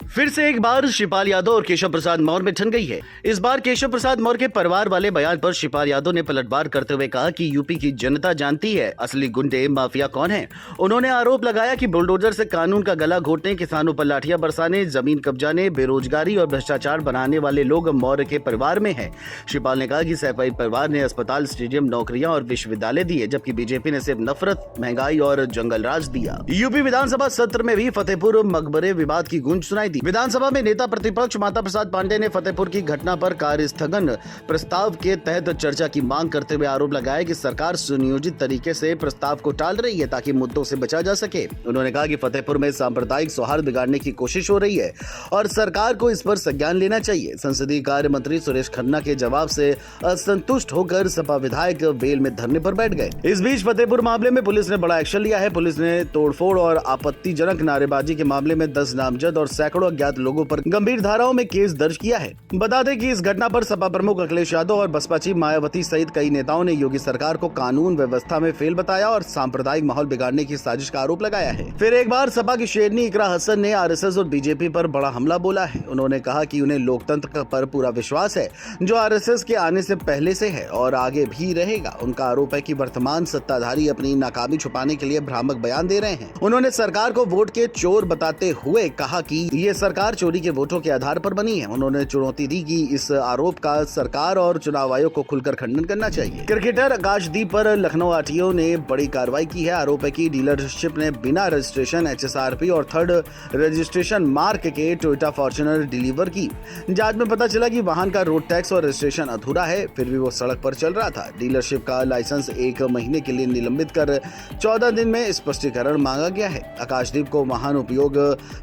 फिर से एक बार शिवपाल यादव और केशव प्रसाद मौर्य में ठन गई है। इस बार केशव प्रसाद मौर्य के परिवार वाले बयान पर शिवपाल यादव ने पलटवार करते हुए कहा कि यूपी की जनता जानती है असली गुंडे माफिया कौन है। उन्होंने आरोप लगाया कि बुलडोजर से कानून का गला घोटने, किसानों पर लाठियां बरसाने, जमीन कब्जाने, बेरोजगारी और भ्रष्टाचार बनाने वाले लोग मौर्य के परिवार में हैं। शिवपाल ने कहा कि सैफई परिवार ने अस्पताल, स्टेडियम, नौकरियां और विश्वविद्यालय दिए, जबकि बीजेपी ने सिर्फ नफरत, महंगाई और जंगल राज दिया। यूपी विधानसभा सत्र में भी फतेहपुर मकबरे विवाद की गूंज सुनाई दी। विधानसभा में नेता प्रतिपक्ष माता प्रसाद पांडे ने फतेहपुर की घटना पर कार्य स्थगन प्रस्ताव के तहत चर्चा की मांग करते हुए आरोप लगाया कि सरकार सुनियोजित तरीके से प्रस्ताव को टाल रही है ताकि मुद्दों से बचा जा सके। उन्होंने कहा कि फतेहपुर में सांप्रदायिक सौहार्द बिगाड़ने की कोशिश हो रही है और सरकार को इस पर संज्ञान लेना चाहिए। संसदीय कार्य मंत्री सुरेश खन्ना के जवाब से असंतुष्ट होकर सपा विधायक वेल में धरने पर बैठ गए। इस बीच फतेहपुर मामले में पुलिस ने बड़ा एक्शन लिया है। पुलिस ने तोड़फोड़ और आपत्तिजनक नारेबाजी के मामले में 10 नामजद और सैकड़ों अज्ञात लोगों पर गंभीर धाराओं में केस दर्ज किया है। बता दें कि इस घटना पर सपा प्रमुख अखिलेश यादव और बसपा चीफ मायावती सहित कई नेताओं ने योगी सरकार को कानून व्यवस्था में फेल बताया और सांप्रदायिक माहौल बिगाड़ने की साजिश का आरोप लगाया है। फिर एक बार सपा की शेरनी इकरा हसन ने आरएसएस और बीजेपी पर बड़ा हमला बोला है। उन्होंने कहा कि उन्हें लोकतंत्र पर पूरा विश्वास है जो आरएसएस के आने से पहले से है और आगे भी रहेगा। उनका आरोप है कि वर्तमान सत्ताधारी अपनी नाकामी छुपाने के लिए भ्रामक बयान दे रहे हैं। उन्होंने सरकार को वोट के चोर बताते हुए कहा कि ये सरकार चोरी के वोटों के आधार पर बनी है। उन्होंने चुनौती दी कि इस आरोप का सरकार और चुनाव आयोग को खुलकर खंडन करना चाहिए। क्रिकेटर आकाशदीप पर लखनऊ आरटीओ ने बड़ी कार्रवाई की है। आरोप है कि डीलरशिप ने बिना रजिस्ट्रेशन, एचएसआरपी और थर्ड रजिस्ट्रेशन मार्क के टोयोटा फॉर्च्यूनर डिलीवर की। जांच में पता चला कि वाहन का रोड टैक्स और रजिस्ट्रेशन अधूरा है, फिर भी वो सड़क पर चल रहा था। डीलरशिप का लाइसेंस 1 महीने के लिए निलंबित कर 14 दिन में स्पष्टीकरण मांगा गया है। आकाशदीप को वाहन उपयोग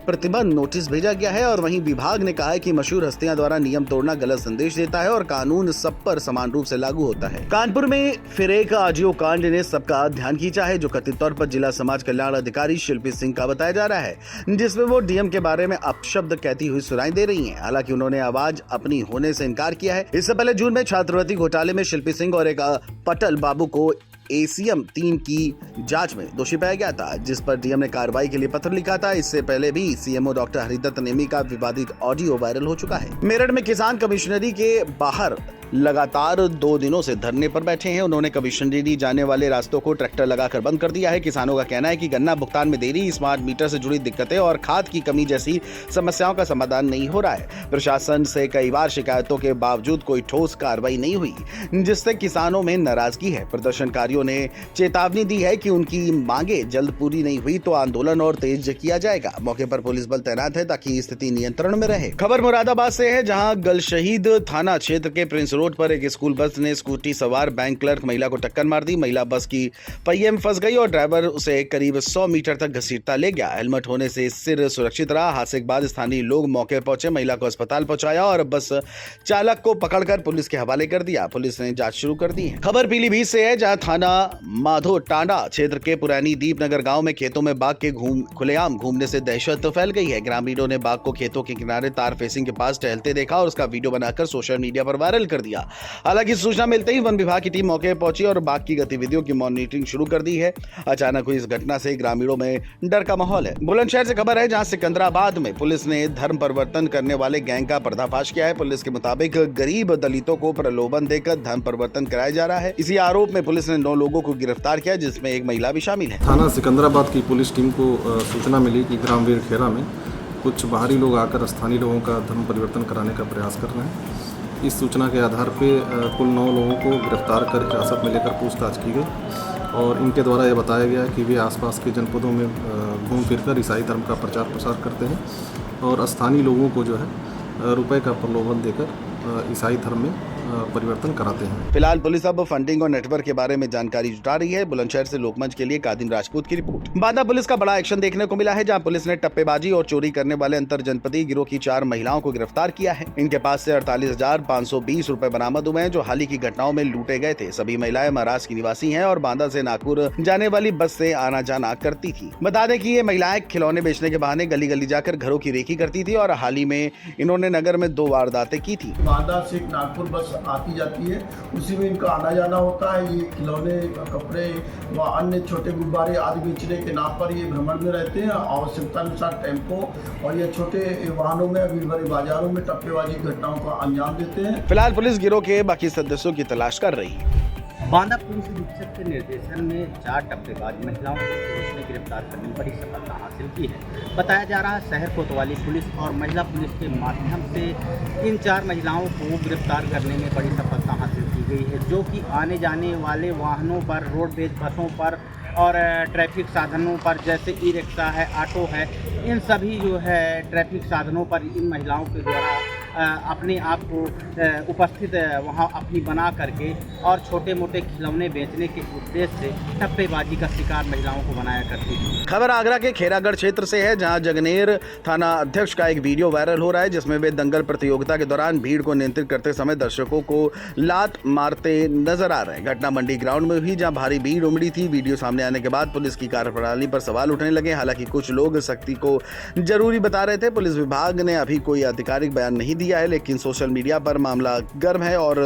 प्रतिबंध नोटिस भेजा गया है और वहीं विभाग ने कहा है कि मशहूर हस्तियां द्वारा नियम तोड़ना गलत संदेश देता है और कानून सब पर समान रूप से लागू होता है। कानपुर में फिर एक आजियो कांड ने सबका ध्यान खींचा है, जो कथित तौर पर जिला समाज कल्याण अधिकारी शिल्पी सिंह का बताया जा रहा है, जिसमें वो डीएम के बारे में अपशब्द कहती हुई सुनाई दे रही हैं। हालांकि उन्होंने आवाज अपनी होने से इनकार किया है। इससे पहले जून में छात्रवृत्ति घोटाले में शिल्पी सिंह और एक पटल बाबू को एसीएम 3 की जांच में दोषी पाया गया था, जिस पर डीएम ने कार्रवाई के लिए पत्र लिखा था। इससे पहले भी सीएमओ डॉक्टर हरिदत्त नेमी का विवादित ऑडियो वायरल हो चुका है। मेरठ में किसान कमिश्नरी के बाहर लगातार 2 दिनों से धरने पर बैठे हैं। उन्होंने कमिश्नरी जाने वाले रास्तों को ट्रैक्टर लगाकर बंद कर दिया है। किसानों का कहना है कि गन्ना भुगतान में देरी, स्मार्ट मीटर से जुड़ी दिक्कतें और खाद की कमी जैसी समस्याओं का समाधान नहीं हो रहा है। प्रशासन से कई बार शिकायतों के बावजूद कोई ठोस कार्रवाई नहीं हुई, जिससे किसानों में नाराजगी है। प्रदर्शनकारियों ने चेतावनी दी है कि उनकी मांगे जल्द पूरी नहीं हुई तो आंदोलन और तेज किया जाएगा। मौके पर पुलिस बल तैनात है ताकि स्थिति नियंत्रण में रहे। खबर मुरादाबाद से है, जहां गलशहीद थाना क्षेत्र के प्रिंस रोड पर एक स्कूल बस ने स्कूटी सवार बैंक क्लर्क महिला को टक्कर मार दी। महिला बस की पहिए में फंस गई और ड्राइवर उसे करीब 100 मीटर तक घसीटता ले गया। हेलमेट होने से सिर सुरक्षित रहा। हादसे के बाद स्थानीय लोग मौके पहुंचे, महिला को अस्पताल पहुंचाया और बस चालक को पकड़कर पुलिस के हवाले कर दिया। पुलिस ने जांच शुरू कर दी है। खबर पीलीभीत से है, जहां थाना माधो टांडा क्षेत्र के पुरानी दीपनगर गांव में खेतों में बाघ के खुलेआम घूमने से दहशत फैल गई है। ग्रामीणों ने बाघ को खेतों के किनारे तार फेंसिंग के पास टहलते देखा और उसका वीडियो बनाकर सोशल मीडिया पर वायरल कर दिया। हालांकि सूचना मिलते ही वन विभाग की टीम मौके पर पहुंची और बाघ की गतिविधियों की मॉनिटरिंग शुरू कर दी है। अचानक हुई इस घटना से ग्रामीणों में डर का माहौल है। बुलंदशहर से खबर है, जहां सिकंदराबाद में पुलिस ने धर्म परिवर्तन करने वाले गैंग का पर्दाफाश किया है। पुलिस के मुताबिक गरीब दलितों को प्रलोभन देकर धर्म परिवर्तन कराया जा रहा है। इसी आरोप में पुलिस ने 9 लोगों को गिरफ्तार किया, जिसमें एक महिला भी शामिल है। थाना सिकंदराबाद की पुलिस टीम को सूचना मिली कि ग्राम वीर खेरा में कुछ बाहरी लोग आकर स्थानीय लोगों का धर्म परिवर्तन कराने का प्रयास कर रहे हैं। इस सूचना के आधार पर कुल 9 लोगों को गिरफ्तार कर हिरासत में लेकर पूछताछ की गई और इनके द्वारा यह बताया गया कि वे आसपास के जनपदों में घूम फिरकर ईसाई धर्म का प्रचार प्रसार करते हैं और स्थानीय लोगों को जो है रुपए का प्रलोभन देकर ईसाई धर्म में परिवर्तन कराते हैं। फिलहाल पुलिस अब फंडिंग और नेटवर्क के बारे में जानकारी जुटा रही है। बुलंदशहर से लोकमंच के लिए कादिम राजपूत की रिपोर्ट। बांदा पुलिस का बड़ा एक्शन देखने को मिला है, जहां पुलिस ने टप्पेबाजी और चोरी करने वाले अंतर जनपदीय गिरोह की 4 महिलाओं को गिरफ्तार किया है। इनके पास से 48,520 रुपए बरामद हुए हैं, जो हाल ही की घटनाओं में लूटे गए थे। सभी महिलाएं महाराष्ट्र की निवासी हैं और बांदा से नागपुर जाने वाली बस से आना जाना करती थी। बता दें कि ये महिलाएं खिलौने बेचने के बहाने गली गली जाकर घरों की रेकी करती थी और हाल ही में इन्होंने नगर में 2 वारदातें की थी। बांदा से नागपुर बस आती जाती है, उसी में इनका आना जाना होता है। ये खिलौने, कपड़े व अन्य छोटे गुब्बारे आदि बेचने के नाम पर ये भ्रमण में रहते हैं। आवश्यकता अनुसार टेम्पो और ये छोटे वाहनों में भीड़ भरे बाजारों में टप्पेबाजी घटनाओं का अंजाम देते हैं। फिलहाल पुलिस गिरोह के बाकी सदस्यों की तलाश कर रही है। बांदा पुलिस अधीक्षक के निर्देशन में 4 टप्पेबाज महिलाओं को पुलिस ने गिरफ्तार करने में बड़ी सफलता हासिल की है। बताया जा रहा है शहर कोतवाली पुलिस और महिला पुलिस के माध्यम से इन 4 महिलाओं को गिरफ्तार करने में बड़ी सफलता हासिल की गई है, जो कि आने जाने वाले वाहनों पर, रोडवेज बसों पर और ट्रैफिक साधनों पर जैसे ई रिक्शा है, ऑटो है, इन सभी जो है ट्रैफिक साधनों पर इन महिलाओं के द्वारा अपने आप को उपस्थित वहाँ अपनी बना करके और छोटे मोटे खिलौने बेचने के उद्देश्य से टप्पेबाजी का शिकार महिलाओं को बनाया करती थी। खबर आगरा के खेरागढ़ क्षेत्र से है, जहां जगनेर थाना अध्यक्ष का एक वीडियो वायरल हो रहा है, जिसमें वे दंगल प्रतियोगिता के दौरान भीड़ को नियंत्रित करते समय दर्शकों को लात मारते नजर आ रहे हैं। घटना मंडी ग्राउंड में हुई, जहां भारी भीड़ उमड़ी थी। वीडियो सामने आने के बाद पुलिस की कार्यप्रणाली पर सवाल उठने लगे। हालांकि कुछ लोग सख्ती को जरूरी बता रहे थे। पुलिस विभाग ने अभी कोई आधिकारिक बयान नहीं दिया है, लेकिन सोशल मीडिया पर मामला गर्म है और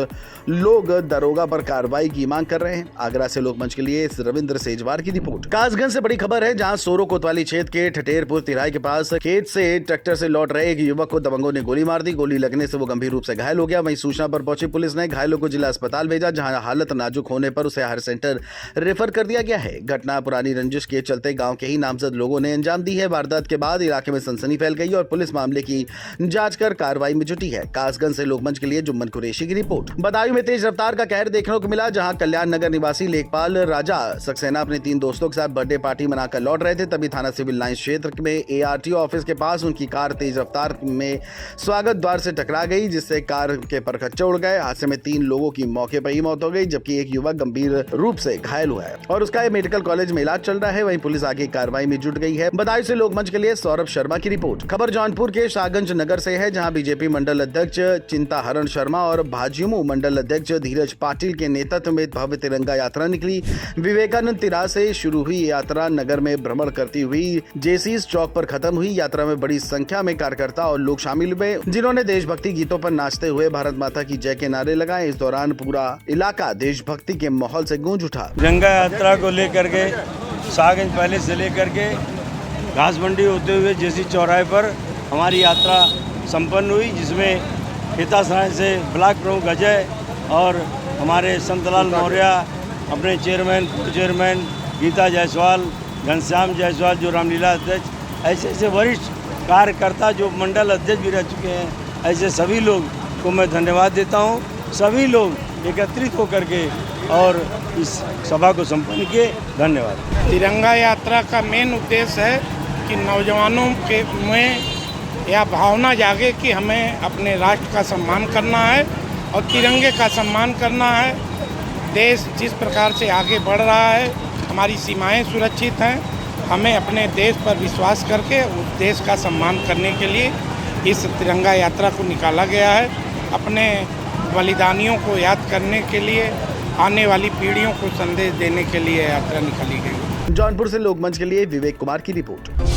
लोग दरोगा पर कार्रवाई की मांग कर रहे हैं। आगरा से लोकमंच के लिए रविंद्र सेजवार की रिपोर्ट। कासगंज से बड़ी खबर है, जहां सोरो कोतवाली क्षेत्र के ठठेरपुर तिराहे के पास खेत से ट्रैक्टर से लौट रहे एक युवक को दबंगों ने गोली मार दी। गोली लगने से वो गंभीर रूप से घायल हो गया। वहीं सूचना पर पहुंची पुलिस ने घायलों को जिला अस्पताल भेजा, जहां हालत नाजुक होने पर उसे हायर सेंटर रेफर कर दिया गया है। घटना पुरानी रंजिश के चलते गांव के ही नामजद लोगों ने अंजाम दी है। वारदात के बाद इलाके में सनसनी फैल गई और पुलिस मामले की जांच कर कार्रवाई में जुटी है। कासगंज से लोकमंच के लिए जुम्मन कुरैशी की रिपोर्ट। बदायूं में तेज रफ्तार का कहर देखने को मिला, जहां कल्याण नगर निवासी लेखपाल राजा सक्सेना अपने 3 दोस्तों के साथ बर्थडे पार्टी मनाकर लौट रहे थे। तभी थाना सिविल लाइंस क्षेत्र में ARTO ऑफिस के पास उनकी कार तेज रफ्तार में स्वागत द्वार से टकरा गई, जिससे कार के परखच्चे उड़ गए। हादसे में 3 लोगों की मौके पर ही मौत हो गई, जबकि एक युवक गंभीर रूप से घायल हुआ है और उसका मेडिकल कॉलेज में इलाज चल रहा है। वहीं पुलिस आगे कार्रवाई में जुट गई है। बदायूं से लोकमंच के लिए सौरभ शर्मा की रिपोर्ट। खबर जौनपुर के शाहगंज नगर से है, जहां बीजेपी मंडल अध्यक्ष चिंताहरण शर्मा और भाजयुमो मंडल अध्यक्ष धीरज पाटिल के नेतृत्व में भव्य तिरंगा यात्रा निकली। विवेकानंद तिराहा से शुरू हुई यात्रा नगर में भ्रमण करती हुई जेसीस चौक पर खत्म हुई। यात्रा में बड़ी संख्या में कार्यकर्ता और लोग शामिल हुए, जिन्होंने देशभक्ति गीतों पर नाचते हुए भारत माता की जय के नारे लगाए। इस दौरान पूरा इलाका देशभक्ति के माहौल से गूंज उठा। तिरंगा यात्रा को लेकर के शाहगंज पैलेस से लेकर के घास मंडी होते हुए जेसी चौराहे पर हमारी यात्रा संपन्न हुई, जिसमें हितासराय से ब्लॉक प्रमुख अजय और हमारे संतलाल मौर्य, अपने चेयरमैन, चेयरमैन गीता जायसवाल, घनश्याम जायसवाल जो रामलीला अध्यक्ष, ऐसे वरिष्ठ कार्यकर्ता जो मंडल अध्यक्ष भी रह चुके हैं, ऐसे सभी लोग को मैं धन्यवाद देता हूँ। सभी लोग एकत्रित होकर के और इस सभा को संपन्न किए। धन्यवाद। तिरंगा यात्रा का मेन उद्देश्य है कि नौजवानों के में यह भावना जागे कि हमें अपने राष्ट्र का सम्मान करना है और तिरंगे का सम्मान करना है। देश जिस प्रकार से आगे बढ़ रहा है, हमारी सीमाएं सुरक्षित हैं, हमें अपने देश पर विश्वास करके उस देश का सम्मान करने के लिए इस तिरंगा यात्रा को निकाला गया है। अपने बलिदानियों को याद करने के लिए, आने वाली पीढ़ियों को संदेश देने के लिए यात्रा निकाली गई। जौनपुर से लोकमंच के लिए विवेक कुमार की रिपोर्ट।